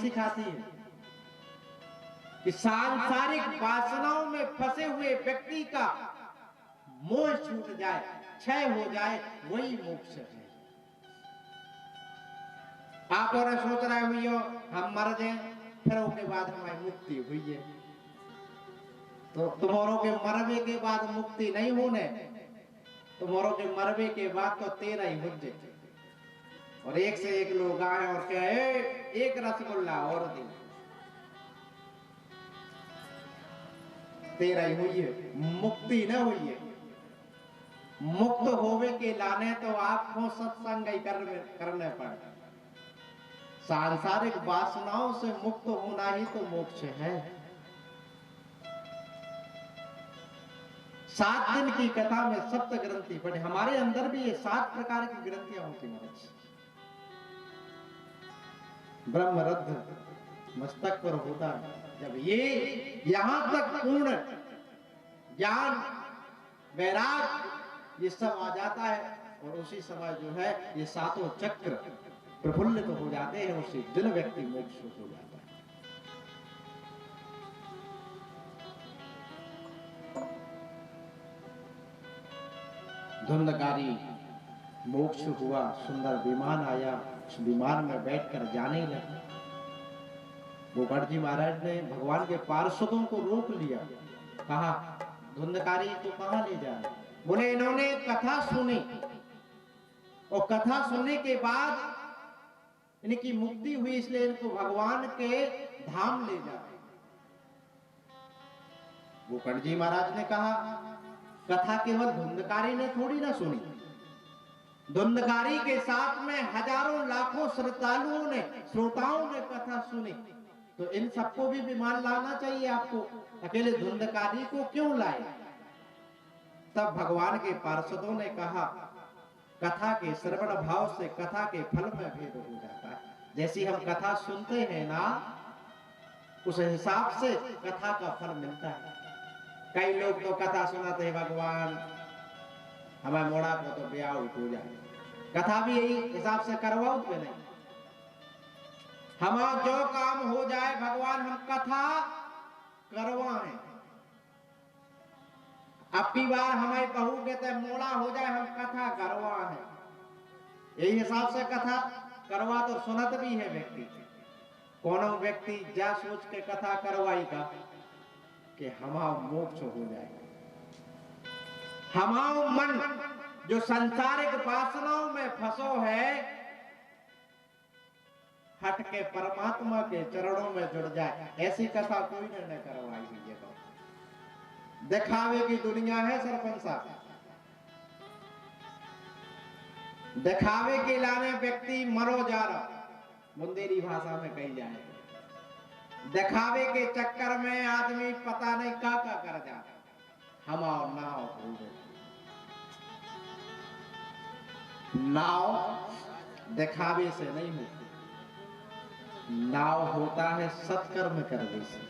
सिखाती है कि सांसारिक वासनाओं में फंसे हुए व्यक्ति का मोह छूट जाए, क्षय हो जाए, वही मोक्ष है। आप और सोच रहे हुई हो हम मर जाए फिर उसके बाद हमारी मुक्ति हुई है, तो तुम्हारों के मरवे के बाद मुक्ति नहीं होने, तुम्हारों के मरवे के बाद तो तेरा ही हुज्जे। और एक से एक लोग आए और कहे एक रसगुल्ला और दे, तेरा ही हुई है, मुक्ति न हुई है। मुक्त होवे के लाने तो आपको सत्संग ही करने पड़े। सांसारिक वासनाओं से मुक्त होना ही तो मोक्ष है। 7 दिन की कथा में सप्त ग्रंथि पढ़े, हमारे अंदर भी ये 7 प्रकार की ग्रंथियां होती महाराज। ब्रह्मरध्द मस्तक पर होता है, जब ये यहां तक पूर्ण ज्ञान वैराग ये सब आ जाता है, और उसी समय जो है ये 7 चक्र प्रफुल्लित हो जाते हैं, उसी दिन व्यक्ति मोक्ष हो जाता है। धुंधकारी मोक्ष हुआ, सुंदर विमान आया, उस विमान में बैठकर जाने लगे। गोपाल जी महाराज ने भगवान के पार्षदों को रोक लिया, कहा धुंधकारी को कहां ले जा रहे? बोले इन्होंने कथा सुनी और कथा सुनने के बाद इनकी मुक्ति हुई, इसलिए इनको भगवान के धाम ले जा रहे। गोपाल जी महाराज ने कहा कथा केवल धुंधकारी ने थोड़ी ना सुनी, धुंधकारी के साथ में हजारों लाखों श्रद्धालुओं ने, श्रोताओं ने कथा सुनी, तो इन सबको भी विमान लाना चाहिए आपको, अकेले धुंधकारी को क्यों लाए? तब भगवान के पार्षदों ने कहा कथा के श्रवण भाव से कथा के फल में भेद हो जाता है। जैसी हम कथा सुनते हैं ना, उस हिसाब से कथा का फल मिलता है। कई लोग तो कथा सुनाते हैं भगवान हमें मोड़ा को तो ब्याह हो जाए, कथा भी यही हिसाब से करवाओ पे नहीं, हमारा जो काम हो जाए भगवान हम कथा करवाएं। अब की बार हमारी बहू कहते मोड़ा हो जाए हम कथा करवाएं, यही हिसाब से कथा करवा तो सुनत भी है व्यक्ति। कौन व्यक्ति जा सोच के कथा करवाई का कि हमारा मोक्ष हो जाएगा। हमारा मन जो संसारिक वासनाओं में फंसो है, हट के परमात्मा के चरणों में जुड़ जाए, ऐसी कथा कोई ने करवाई हुई है। दिखावे की दुनिया है सरपंच साहब, दिखावे के लाने व्यक्ति मरो जा रहा, बुंदेली भाषा में कही जाए, दिखावे के चक्कर में आदमी पता नहीं क्या कर जाता। हम और नाव हो गए, नाव दिखावे से नहीं होती, नाव होता है सत्कर्म करने से।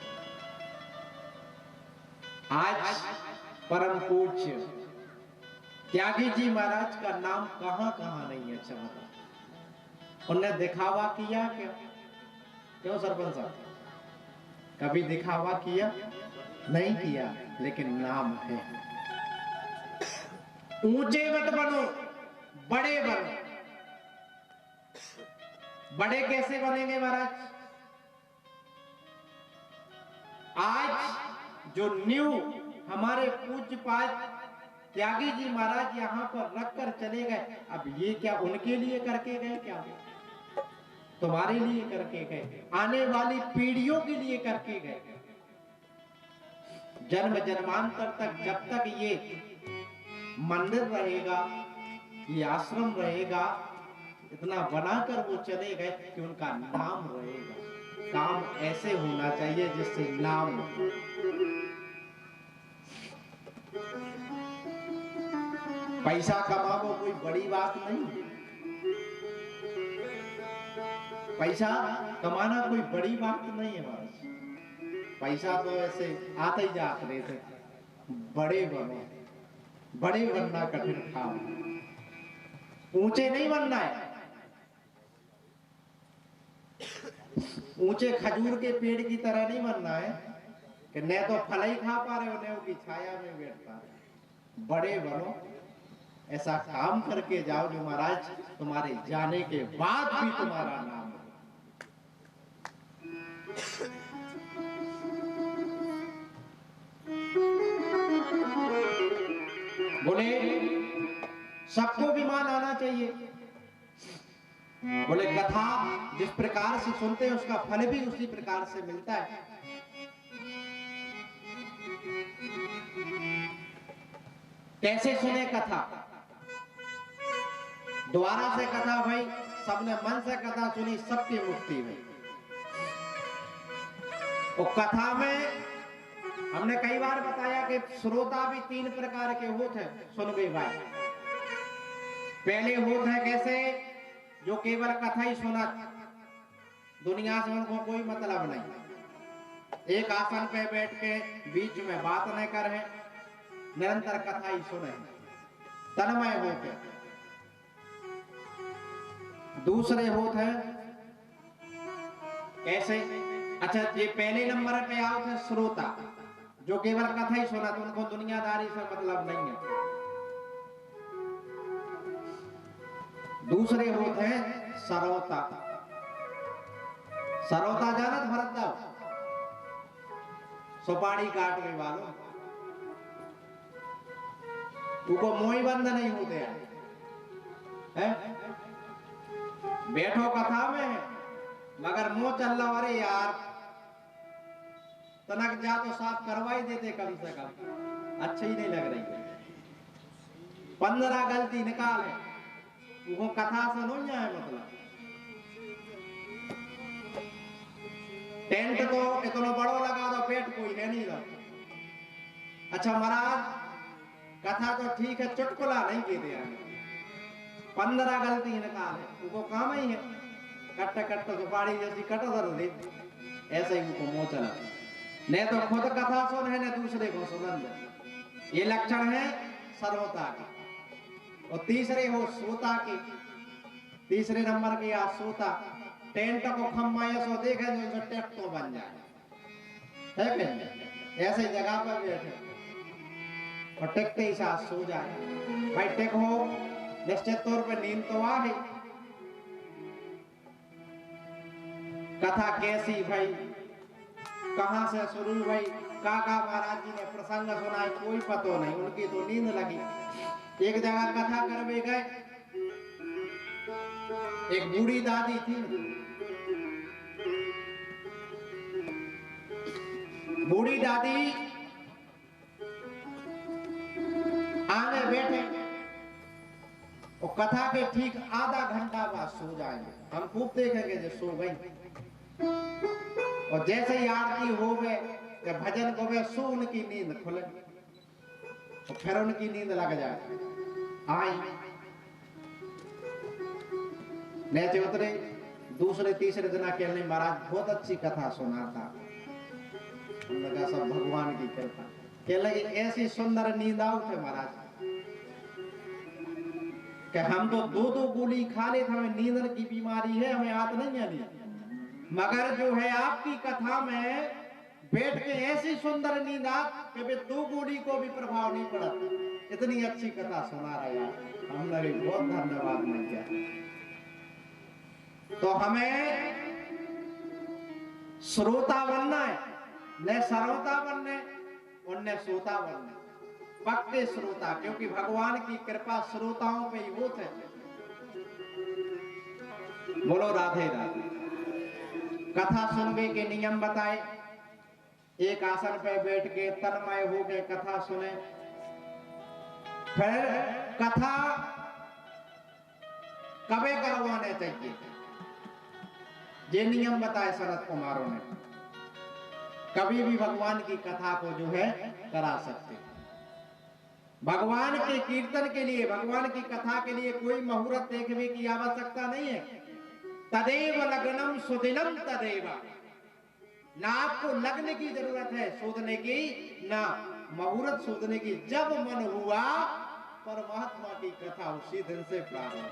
आज परम पूज्य त्यागी जी महाराज का नाम कहां कहां नहीं है। अच्छा बता, उन्होंने दिखावा किया क्या? क्यों सरपंच साहब, कभी दिखावा किया नहीं किया, लेकिन नाम है। ऊंचे मत बनो, बड़े बनो। बड़े कैसे बनेंगे महाराज? आज जो न्यू हमारे पूज्य पाद त्यागी जी महाराज यहाँ पर रखकर चले गए, अब ये क्या उनके लिए करके गए? क्या तुम्हारे लिए करके गए, आने वाली पीढ़ियों के लिए करके गए। जन्म जन्मांतर तक जब तक ये मंदिर रहेगा, ये आश्रम रहेगा, इतना बनाकर वो चले गए कि उनका नाम रहेगा। काम ऐसे होना चाहिए जिससे नाम हो। पैसा कमाओ कोई बड़ी बात नहीं, पैसा कमाना कोई बड़ी बात नहीं है बस। पैसा तो ऐसे आते ही जाते रहते, बड़े बनो, बड़े बनना कठिन काम, ऊंचे नहीं बनना है। ऊंचे खजूर के पेड़ की तरह नहीं बनना है कि न तो फल ही खा पा रहे हो न उसकी छाया में बैठ पा रहे। बड़े बनो, ऐसा काम करके जाओ जो महाराज तुम्हारे जाने के बाद भी तुम्हारा नाम हो। बोले सबको विमान आना चाहिए। बोले कथा जिस प्रकार से सुनते हैं उसका फल भी उसी प्रकार से मिलता है। कैसे सुने कथा? द्वारा से कथा भाई, सबने मन से कथा सुनी, सबकी मुक्ति हुई। और कथा में हमने कई बार बताया कि श्रोता भी 3 प्रकार के होते हैं। सुन गए भाई, पहले होते हैं कैसे, जो केवल कथा ही सुना, दुनिया से उनको कोई मतलब नहीं, एक आसन पे बैठ के बीच में बात न करे, निरंतर कथा ही सुने, तन्मय होके। दूसरे होते हैं कैसे, अच्छा ये पहले नंबर पे आओ थे श्रोता, जो केवल कथा ही सुना, तो उनको दुनियादारी से मतलब नहीं है। दूसरे होते हैं सरोता। सरोता जानत भरत सुपारी काटने वालों, उनको मोई बंद नहीं होते हैं। बैठो कथा में मगर मुंह चल रहा, अरे यार तनक जा तो साफ करवा ही देते कम से कम, अच्छी ही नहीं लग रही है, 15 गलती निकाल है, वो कथा से नहीं है। मतलब टेंट तो इतना बड़ो लगा दो, पेट कोई है नहीं लगा। अच्छा महाराज कथा तो ठीक है, चुटकुला नहीं के दिया, 15 गलती निकाल है, वो काम ही है, कट्ट कट्ट सुपारी जैसी कट दे, ऐसे ही उनको मुंह चला, न तो खुद कथा सुन है न दूसरे को सुनंद। ये लक्षण है सर्वता के। और तीसरे हो सोता के, तीसरे नंबर के या सोता, टेंट को खम्माया सो देखे जो टेक तो बन जाए, है क्या? ऐसे जगह पर बैठे और टेक के साथ सो जाए। भाई टेक हो निश्चित तौर पर नींद तो आ गई। कथा कैसी भाई, कहां से शुरू भाई, काका महाराज जी ने प्रसंग सुनाए, कोई पतो नहीं, उनकी तो नींद लगी। एक जगह कथा करवे गए, एक बूढ़ी दादी थी, बूढ़ी दादी आगे बैठे और कथा के ठीक आधा घंटा बाद सो जाएंगे। हम खूब देखेंगे जो सो गई, और जैसे ही आरती हो गए या भजन को गए, सो उनकी नींद खुले और फिर उनकी नींद लग जाए। आई नीचे उतरे, दूसरे तीसरे दिन कहने महाराज बहुत अच्छी कथा सुनाता। हमने कहा सब भगवान की कृपा। कह लगे ऐसी सुंदर नींद आओ थे महाराज कि हम तो 2-2 गोली खा ले थे, हमें नींद की बीमारी है, हमें याद नहीं है नींद, मगर जो है आपकी कथा में बैठ के ऐसी सुंदर नींद आ कि 2 गोली को भी प्रभाव नहीं पड़ा। इतनी अच्छी कथा सुना रहे यार, हमने भी बहुत धन्यवाद नहीं किया। तो हमें श्रोता बनना है, न सरोता बनने और न सोता बनने, पक्के श्रोता, क्योंकि भगवान की कृपा श्रोताओं पे ही होती है। बोलो राधे राधे। कथा सुनने के नियम बताए, एक आसन पे बैठ के तन्मय हो के कथा सुने, फिर कथा कबे करवाने चाहिए, ये नियम बताए शरद कुमारों ने। कभी भी भगवान की कथा को जो है करा सकते। भगवान के कीर्तन के लिए, भगवान की कथा के लिए कोई मुहूर्त देखने की आवश्यकता नहीं है। तदेव लग्नम सुदिनम तदेव, ना आपको लग्न की जरूरत है शोधने की, ना मुहूर्त शोधने की, जब मन हुआ परमात्मा की कथा उसी दिन से प्रारंभ।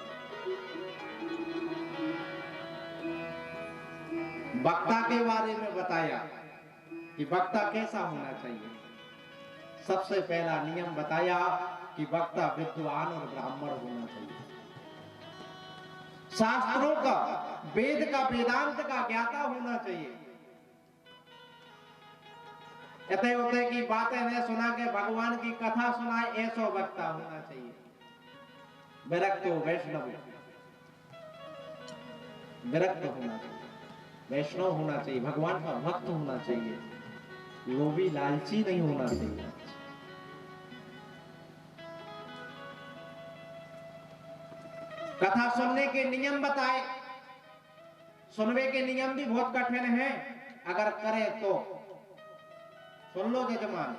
वक्ता के बारे में बताया कि वक्ता कैसा होना चाहिए। सबसे पहला नियम बताया कि वक्ता विद्वान और ब्राह्मण होना चाहिए, शास्त्रों का, वेद का, वेदांत का ज्ञाता होना चाहिए। कहते होते की बातें न सुना के भगवान की कथा सुनाए, ऐसा वक्ता होना चाहिए। विरक्त वैष्णव, विरक्त होना चाहिए, वैष्णव होना चाहिए, भगवान का भक्त होना चाहिए, वो भी लालची नहीं होना चाहिए। कथा सुनने के नियम बताए। सुनने के नियम भी बहुत कठिन है, अगर करे तो सुन लो जजमान।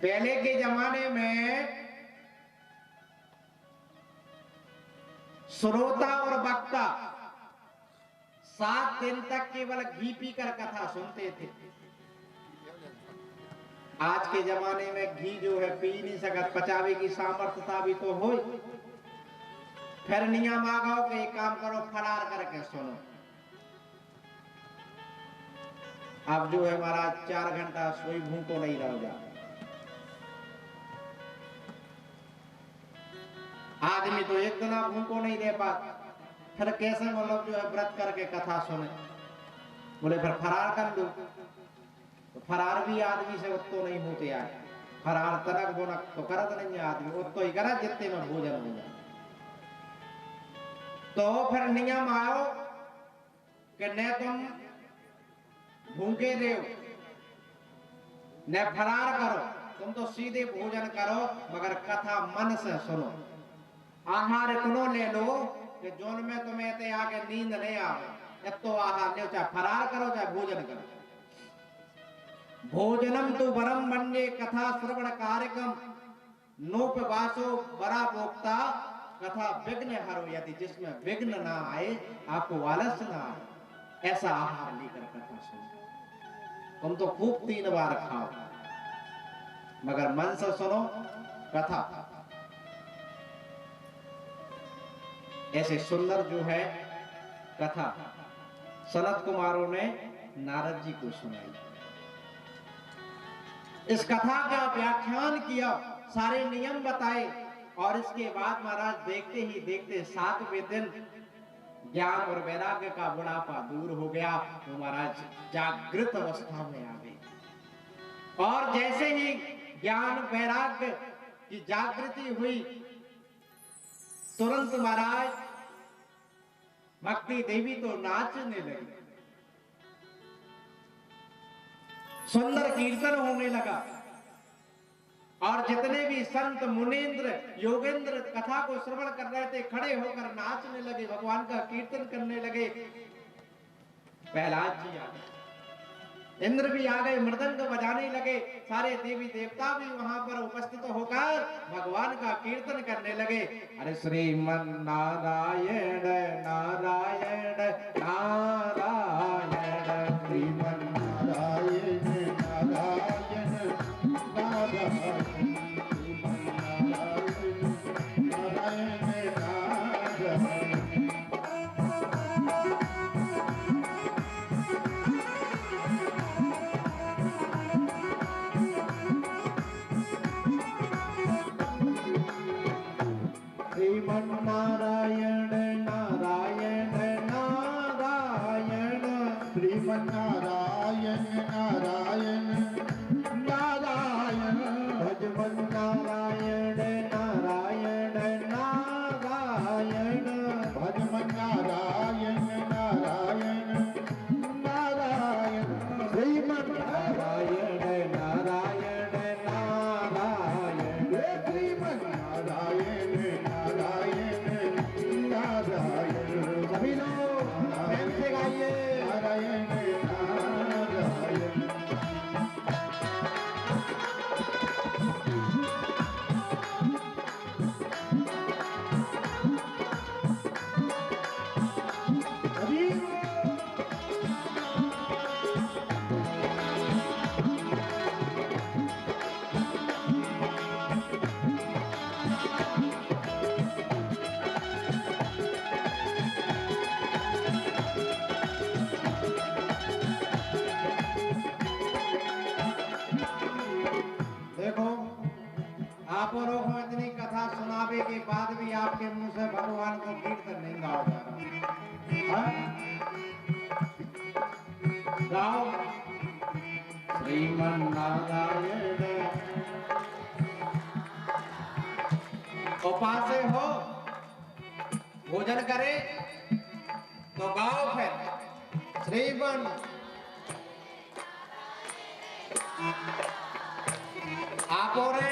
पहले के जमाने में श्रोता और वक्ता 7 दिन तक केवल घी पीकर कथा सुनते थे। आज के जमाने में घी जो है पी नहीं सकत, पचावे की सामर्थ्यता भी तो हो। फिर नियम आ गओ कि एक काम करो, फरार करके सुनो। अब जो है महाराज 4 घंटा सोई भूखो नहीं रह जा। आदमी तो एक दिन भूखो नहीं रह पाता, फिर कैसे मतलब जो है व्रत करके कथा सुने। बोले फिर फरार कर दो, तो फरार भी आदमी से उत्तो नहीं होते आए। फरार तनक बोनक तो करत नहीं आदमी, उत्तो ही करा जितने में भोजन हो जाए। तो फिर नियम आओ कि न तुम भूखे रहो न फरार करो, तुम तो सीधे भोजन करो, मगर कथा मन से सुनो। आहार इतनो ले लो कि जोन में तुम्हें आगे नींद नहीं आवे, तो आहार ले, चाहे फरार करो चाहे भोजन करो। भोजनम तो वरम मन्ये कथा श्रवण कार्यक्रम नोपवासो बरा भोक्ता कथा विघ्न हरो यदि, जिसमें विघ्न ना आए, आपको आलस ना आए, ऐसा आहार लेकर कथा सुनो। तुम तो खूब 3 बार खाओ, मगर मन से सुनो कथा। ऐसे सुंदर जो है कथा सनत कुमारों ने नारद जी को सुनाई। इस कथा का व्याख्यान किया, सारे नियम बताए, और इसके बाद महाराज देखते ही देखते 7वें दिन ज्ञान और वैराग्य का बुढ़ापा दूर हो गया, तो महाराज जागृत अवस्था में आ गए। और जैसे ही ज्ञान वैराग्य की जागृति हुई, तुरंत महाराज भक्ति देवी तो नाचने लगी, सुंदर कीर्तन होने लगा, और जितने भी संत मुनीन्द्र योगेंद्र कथा को श्रवण कर रहे थे खड़े होकर नाचने लगे, भगवान का कीर्तन करने लगे। प्रहलाद जी आ गए, इंद्र भी आ गए, मृदंग बजाने लगे, सारे देवी देवता भी वहां पर उपस्थित होकर भगवान का कीर्तन करने लगे। अरे श्रीमन नारायण नारायण नारायण, श्रीमन नारायण नारायण नारायण, श्रीमन नारायण नारायण नारायण। नारायण नारायण नारायण, श्रीमन नारायण नारायण नारायण, भजमन नारायण नारायण नारायण, भजमन नारायण नारायण नारायण, श्रीमन नारायण नारायण नारायण, श्रीमन नारायण सभी लोग प्रेम से गाइए नारायण नारायण। गाओ श्रीमन नारायण उपासे हो भोजन करे तो गाओ फिर श्रीमन आप हो रहे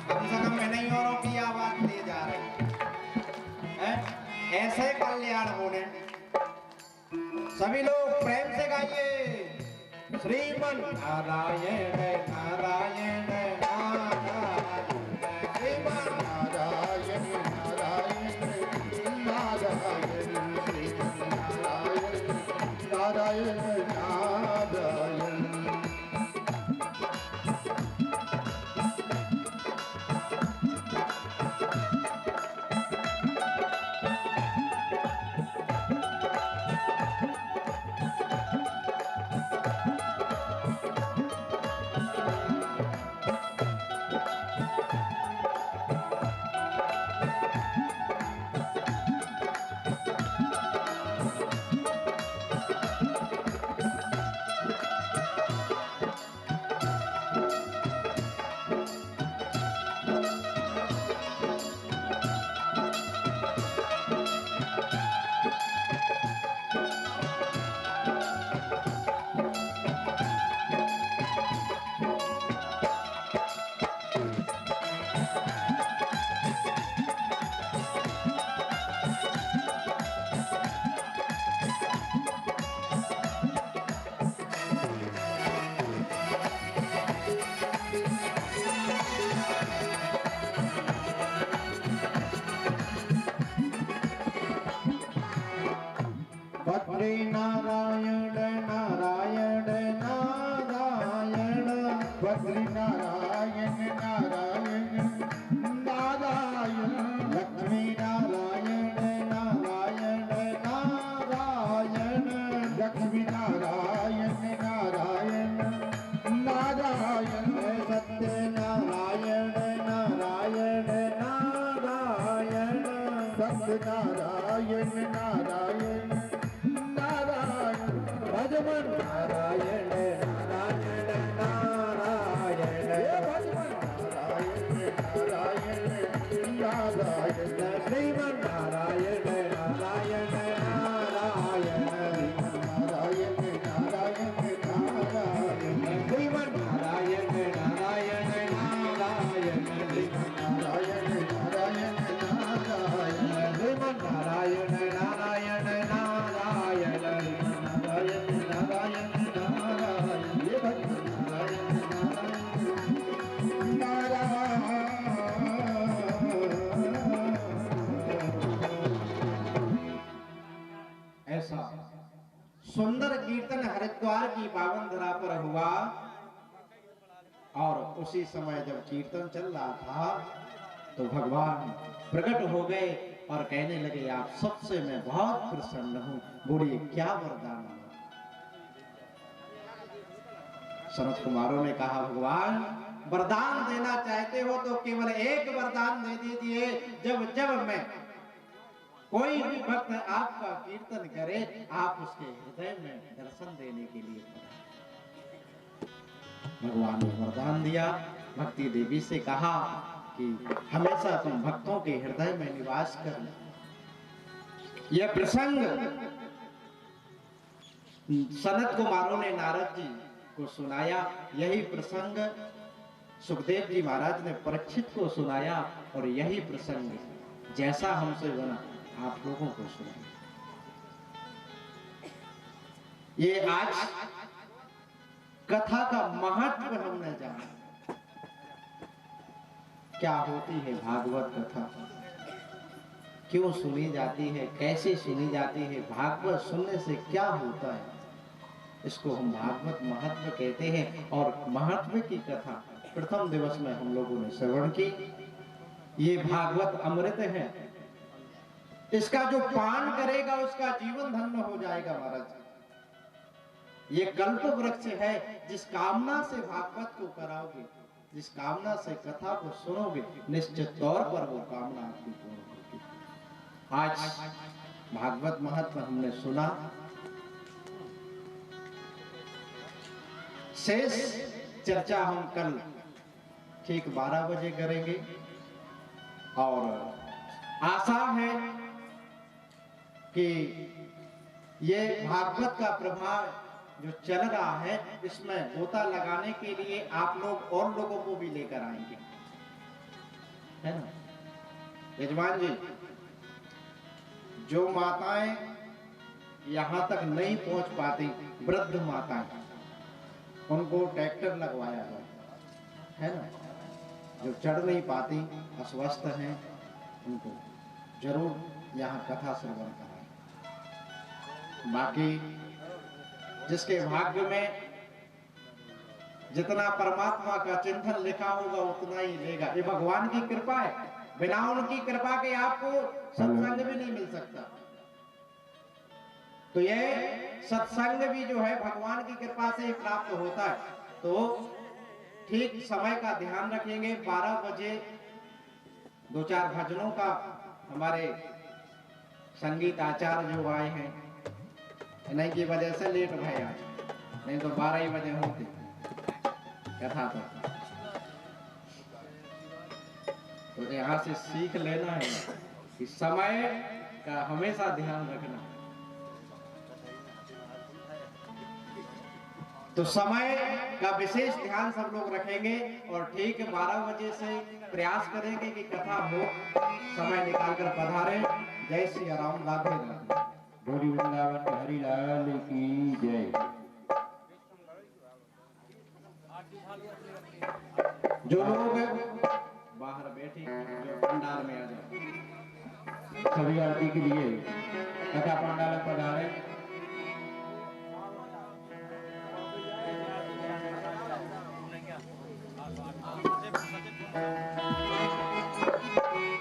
कम से कम मैं नहीं औरों की आवाज ले जा रही है ऐसे कल्याण होने सभी लोग प्रेम से गाइए श्रीमन नारायण नारायण नारायण श्रीमन नारायण नारायण नारायण श्रीमन नारायण नारायण नारायण बद्री नारायण नारायण नारायण बद्री नारायण नारायण नारायण लक्ष्मी नारायण नारायण नारायण लक्ष्मी नारायण नारायण नारायण सत्य नारायण नारायण नारायण सत्य नारायण नारायण भजमन नारायण नारायण नारायण भजमन नारायण नारायण नारायण श्रीमन नारायण नारायण नारायण नारायण नारायण नारायण श्रीमन नारायण नारायण नारायण श्रीमन नारायण नारायण नारायण श्रीमन नारायण नारायण नारायण नारायण नारायण ये भक्त नारायण नारायण ऐसा सुंदर कीर्तन हरिद्वार की पावन धरा पर हुआ और उसी समय जब कीर्तन चल रहा था तो भगवान प्रकट हो गए और कहने लगे आप सबसे मैं बहुत प्रसन्न हूं बोलिए क्या वरदान है सनत कुमारों ने कहा भगवान वरदान देना चाहते हो तो केवल एक वरदान दे दीजिए जब जब मैं कोई भी भक्त आपका कीर्तन करे आप उसके हृदय में दर्शन देने के लिए भगवान ने वरदान दिया भक्ति देवी से कहा कि हमेशा तुम भक्तों के हृदय में निवास कर यह प्रसंग सनत कुमारों ने नारद जी को सुनाया यही प्रसंग सुखदेव जी महाराज ने परीक्षित को सुनाया और यही प्रसंग जैसा हमसे बना आप लोगों को सुनाया ये आज कथा का महत्व हमने जाना क्या होती है भागवत कथा क्यों सुनी जाती है कैसे सुनी जाती है भागवत सुनने से क्या होता है इसको हम भागवत महत्व कहते हैं और महत्व की कथा प्रथम दिवस में हम लोगों ने श्रवण की ये भागवत अमृत है इसका जो पान करेगा उसका जीवन धन्य हो जाएगा महाराज ये कल्प वृक्ष है जिस कामना से भागवत को कराओगे जिस कामना से कथा को सुनोगे निश्चित तौर पर वो कामना आपकी पूर्ण होगी। आज भागवत महत्व हमने सुना, शेष चर्चा हम कल ठीक 12 बजे करेंगे और आशा है कि ये भागवत का प्रभाव जो चल रहा है इसमें गोता लगाने के लिए आप लोग और लोगों को भी लेकर आएंगे, है ना यजमान जी। जो माताएं यहां तक नहीं पहुंच पाती, वृद्ध माताएं, उनको ट्रैक्टर लगवाया है ना। जो चढ़ नहीं पाती, अस्वस्थ हैं, उनको जरूर यहाँ कथा श्रवण कराएं। बाकी जिसके भाग्य में जितना परमात्मा का चिंतन लिखा होगा उतना ही लेगा। ये भगवान की कृपा है, बिना उनकी कृपा के आपको सत्संग भी नहीं मिल सकता। तो ये सत्संग भी जो है भगवान की कृपा से ही प्राप्त होता है। तो ठीक समय का ध्यान रखेंगे। 12 बजे 2-4 भजनों का हमारे संगीत आचार्य जो आए हैं, इन्हीं की वजह से लेट भय आज, नहीं तो 12 ही बजे होती कथा। तो यहाँ से सीख लेना है कि समय का हमेशा ध्यान रखना। तो समय का विशेष ध्यान सब लोग रखेंगे और ठीक 12 बजे से प्रयास करेंगे कि कथा हो, समय निकालकर पधारें। जय श्री राम, राधे राधे। गौरी वृंदावन हरि लाल की जय। जो लोग बाहर बैठे जो पंडाल में आ जाए, सभी आरती के लिए कथा पंडाल में पधारे।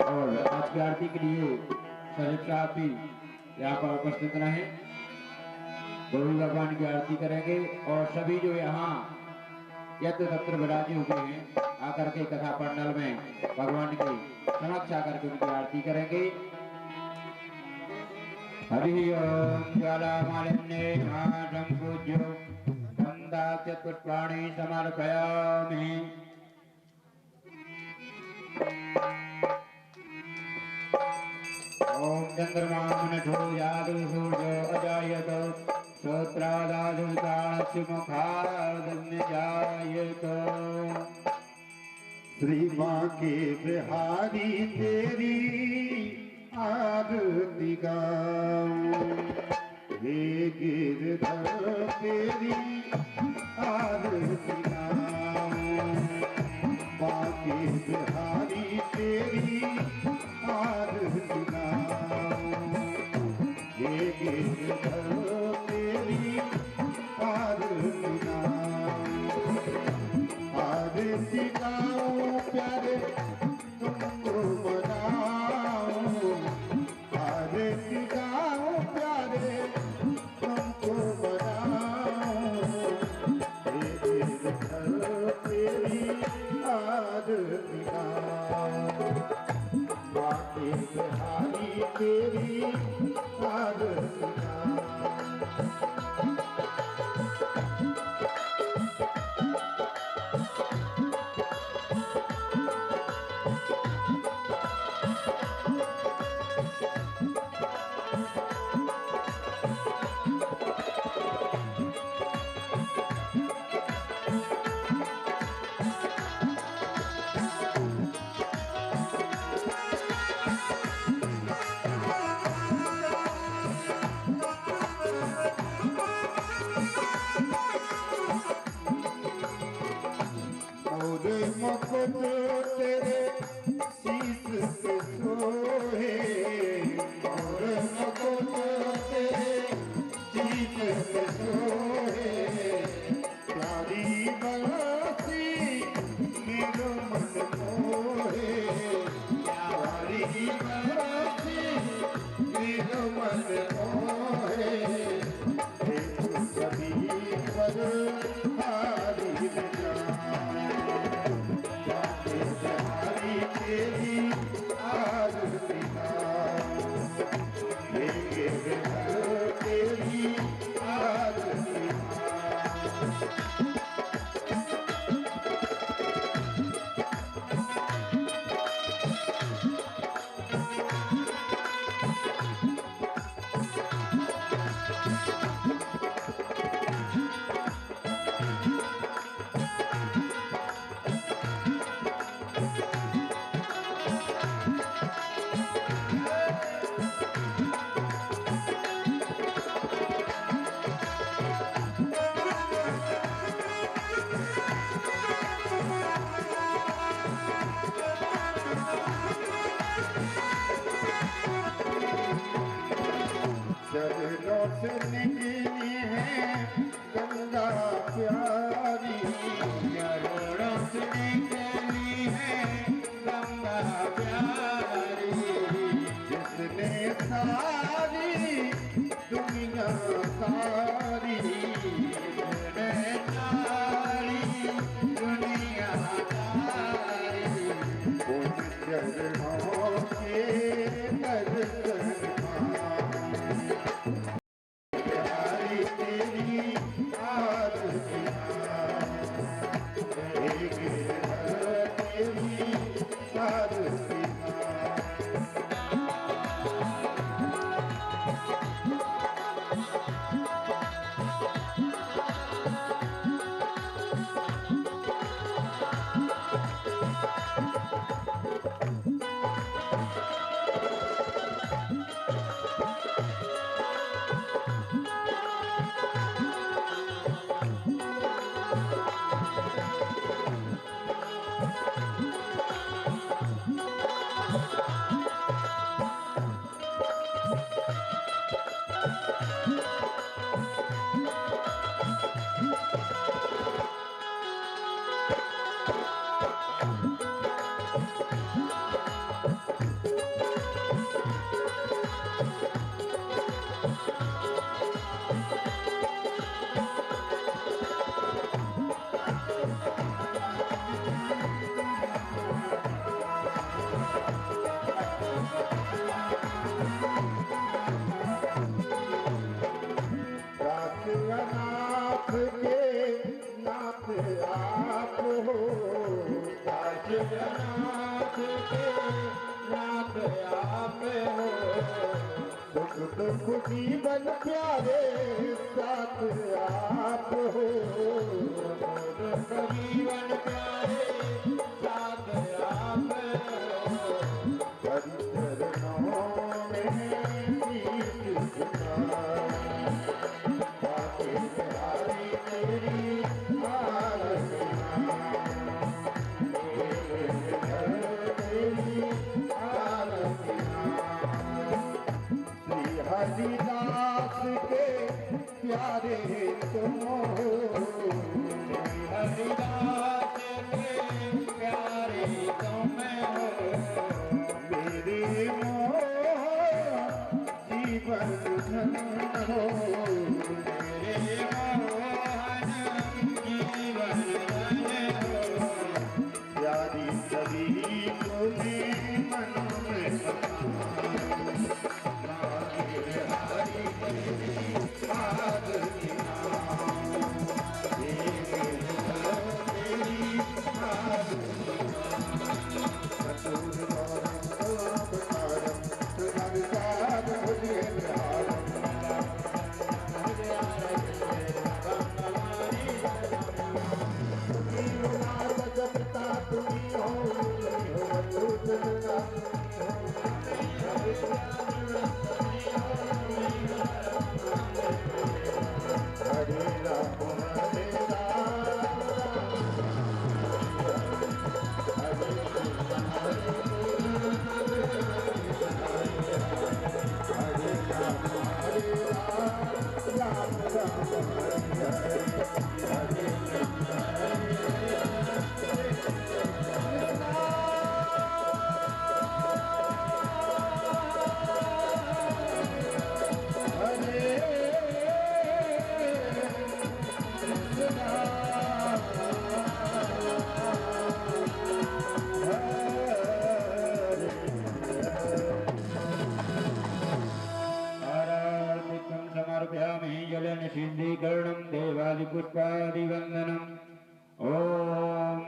और आज की आरती के लिए सचिव साहब भी यहाँ पर उपस्थित रहे, गौरी भगवान की आरती करेंगे। और सभी जो यहाँ यत्र तत्र विराजे हुए हैं आकर के कथा पंडाल में भगवान के समक्ष आकर के उनकी आरती करेंगे। हरि ओम। ज्वाला मालिन्ये घाटं पूज्यो वंदास्य पुष्पाणि समर्पयामि। ओम चंद्रमानठो यादु सूर्यो अजायत श्रोत्रादादुतास्य मुखादन्यजायत। श्री माँ के बिहारी तेरी आरती गाऊं, हे गिरधर तेरी आरती गाऊं। माँ के बिहारी तेरी आरती गाऊं, हे गिरधर तेरी आरती गाऊं। आरती गाऊं प्यारे तुमको बनाऊं, आरती गाऊं प्यारे तुमको बनाऊं। हे गिरधर तेरी आरती लेंगे बिहार तेरी आरती चरणों से निकली है गंगा प्यारी चरणों से निकली है गंगा प्यारी जिसने सारी दुनिया सारी जिसने सारी दुनिया सारी उन चरणों के दर्शन प्यारी तेरी आरती लेंगे बिहार तेरी आरती नाथ के नाथ आप हो नाथ के नाथ आप हो सुख दुख जीवन प्यारे साथ आप हो जीवन प्यारे साथ आप हो हरि चरणों में शीश झुकाए बाकी बिहारी तेरी आरती तेरी आरती श्री हरिदास के प्यारे तुम हो हरिदास के सिद्धीकरणं देवादिपुष्पादिवन्दनम् ॐ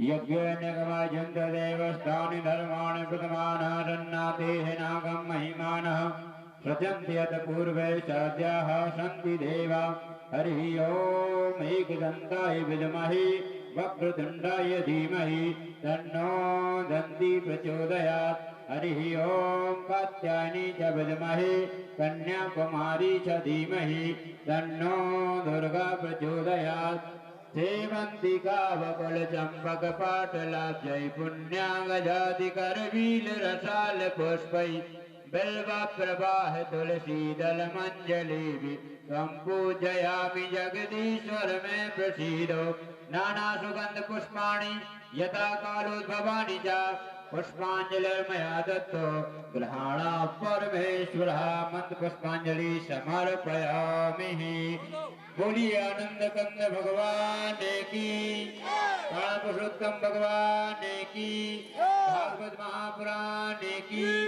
यज्ञेनगमाजन्त देवस्तानि धर्माणि प्रथमानारन्नातेः नागं महिमानः सृजन्ति यत् पूर्वे साध्याः सन्ति देवा हरिः ॐ एकदन्ताय विद्महे वक्रतुण्डाय धीमहि तन्नो दन्ती प्रचोदयात् हरिः ॐ कात्यायनी च विद्महे कन्याकुमारी च धीमहि तन्नो दुर्गा प्रचोदयात् सेवन्तिका वकुल चंपक पाटलाब्जै पुण्यागजादिकरवील रसाल पुष्पै बिल्वा प्रवाह तुलसी दल मंजलि त्वं पूजयामि जगदीश्वर में प्रसीदो नाना सुगंध पुष्पाणि यथा कालोद्भवानि च पुष्पांजलिर्मया दत्तो गृहाणा परमेश्वरः मंत्र पुष्पांजलि समर्पयामि। बोलिए आनंद कंद भगवान की, प्राण पुरुषोत्तम भगवान की, भागवत महापुराण की।